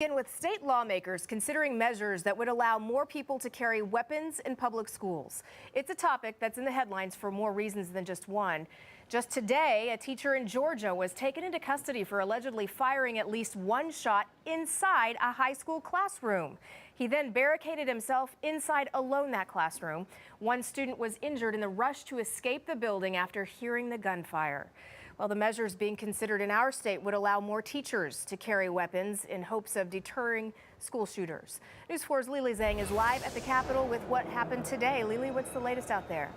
Begin with state lawmakers considering measures that would allow more people to carry weapons in public schools. It's a topic that's in the headlines for more reasons than just one. Just today, a teacher in Georgia was taken into custody for allegedly firing at least one shot inside a high school classroom. He then barricaded himself inside alone that classroom. One student was injured in the rush to escape the building after hearing the gunfire. Well, the measures being considered in our state would allow more teachers to carry weapons in hopes of deterring school shooters. News 4's Lily Zhang is live at the Capitol with what happened today. Lily, what's the latest out there?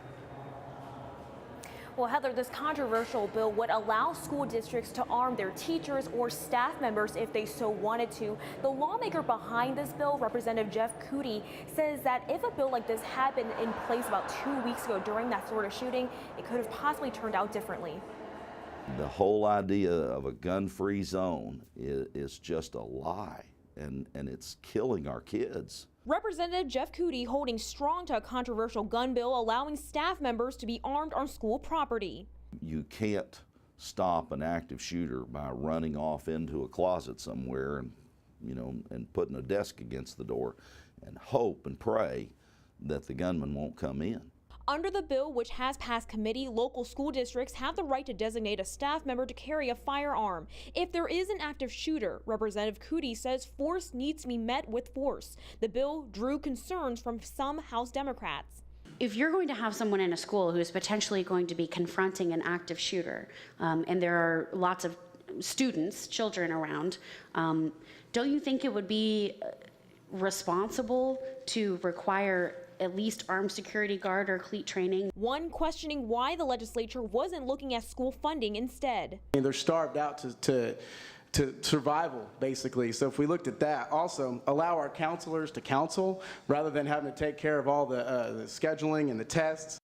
Well, Heather, this controversial bill would allow school districts to arm their teachers or staff members if they so wanted to. The lawmaker behind this bill, Representative Jeff Cootie, says that if a bill like this had been in place about 2 weeks ago during that Florida shooting, it could have possibly turned out differently. The whole idea of a gun-free zone is just a lie, and it's killing our kids. Representative Jeff Cootie holding strong to a controversial gun bill allowing staff members to be armed on school property. You can't stop an active shooter by running off into a closet somewhere and putting a desk against the door and hope and pray that the gunman won't come in. Under the bill, which has passed committee, local school districts have the right to designate a staff member to carry a firearm. If there is an active shooter, Representative Cootie says force needs to be met with force. The bill drew concerns from some House Democrats. If you're going to have someone in a school who is potentially going to be confronting an active shooter, and there are lots of students, children around, don't you think it would be responsible to require at least armed security guard or cleat training? One questioning why the legislature wasn't looking at school funding instead. They're starved out to survival, basically. So if we looked at that, also allow our counselors to counsel rather than having to take care of all the scheduling and the tests.